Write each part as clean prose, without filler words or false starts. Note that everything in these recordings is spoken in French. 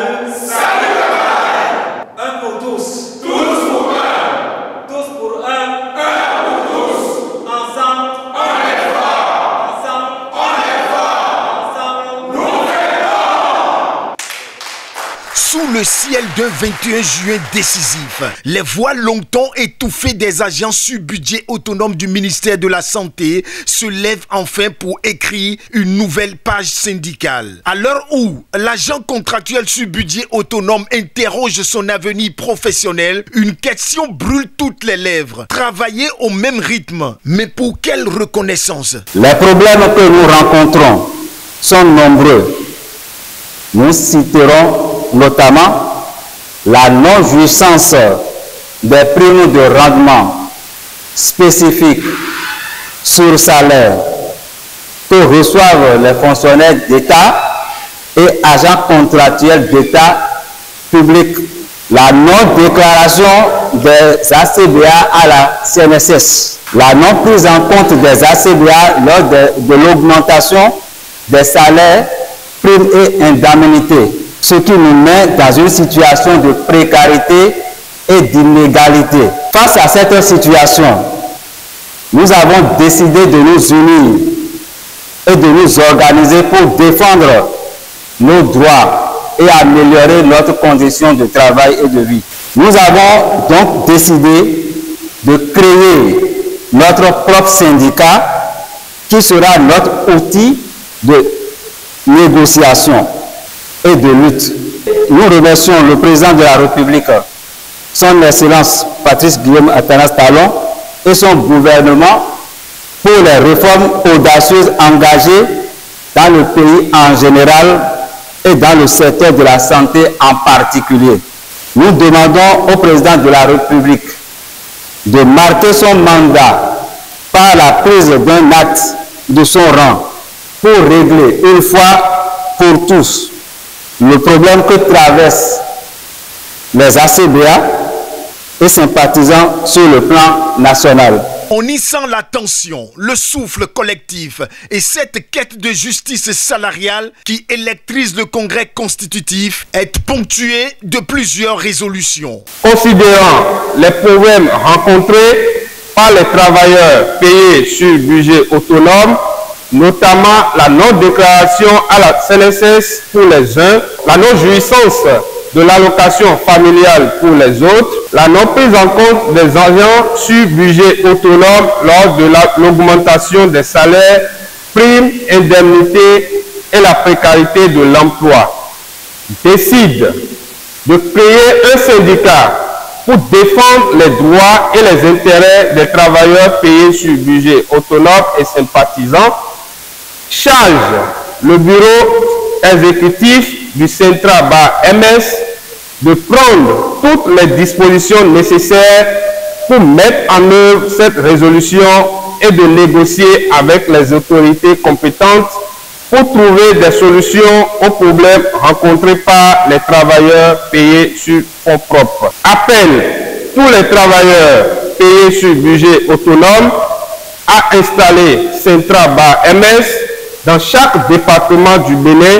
Salut camarades. Un pour tous. Tous pour un. Tous pour un. Un pour tous. Ensemble. On est fort. Ensemble. On est fort. Ensemble. Nous verrons. Sous le ciel d'un 21 juin décisif, les voix longtemps étouffées des agents sur budget autonome du ministère de la Santé se lèvent enfin pour écrire une nouvelle page syndicale. À l'heure où l'agent contractuel sur budget autonome interroge son avenir professionnel, une question brûle toutes les lèvres. Travailler au même rythme, mais pour quelle reconnaissance? Les problèmes que nous rencontrons sont nombreux. Nous citerons notamment la non-jouissance des primes de rendement spécifiques sur salaire que reçoivent les fonctionnaires d'État et agents contractuels d'État public. La non-déclaration des ACBA à la CNSS. La non-prise en compte des ACBA lors de l'augmentation des salaires, primes et indemnités. Ce qui nous met dans une situation de précarité et d'inégalité. Face à cette situation, nous avons décidé de nous unir et de nous organiser pour défendre nos droits et améliorer notre condition de travail et de vie. Nous avons donc décidé de créer notre propre syndicat qui sera notre outil de négociation et de lutte. Nous remercions le président de la République, son Excellence Patrice Guillaume Athanas Talon et son gouvernement pour les réformes audacieuses engagées dans le pays en général et dans le secteur de la santé en particulier. Nous demandons au président de la République de marquer son mandat par la prise d'un acte de son rang pour régler une fois pour tous le problème que traversent les ACBA et sympathisants sur le plan national. On y sent la tension, le souffle collectif et cette quête de justice salariale qui électrise le Congrès constitutif est ponctuée de plusieurs résolutions. Considérant les problèmes rencontrés par les travailleurs payés sur budget autonome, notamment la non-déclaration à la CNSS pour les uns, la non-jouissance de l'allocation familiale pour les autres, la non-prise en compte des agents sur budget autonome lors de l'augmentation des salaires, primes, indemnités et la précarité de l'emploi, décide de créer un syndicat pour défendre les droits et les intérêts des travailleurs payés sur budget autonome et sympathisants, charge le bureau exécutif du Centra-Bas-MS de prendre toutes les dispositions nécessaires pour mettre en œuvre cette résolution et de négocier avec les autorités compétentes pour trouver des solutions aux problèmes rencontrés par les travailleurs payés sur fonds propres. Appelle tous les travailleurs payés sur budget autonome à installer Centra-Bas-MS dans chaque département du Bénin,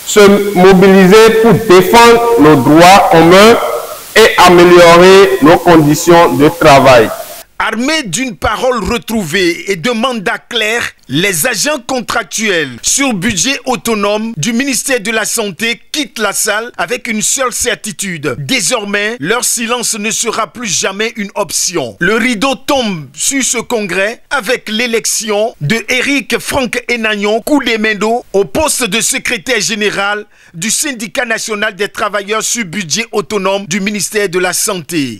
se mobiliser pour défendre nos droits communs et améliorer nos conditions de travail. Armés d'une parole retrouvée et de mandat clair, les agents contractuels sur budget autonome du ministère de la Santé quittent la salle avec une seule certitude. Désormais, leur silence ne sera plus jamais une option. Le rideau tombe sur ce congrès avec l'élection de Éric Franck Enagnon Koudemendo au poste de secrétaire général du syndicat national des travailleurs sur budget autonome du ministère de la Santé.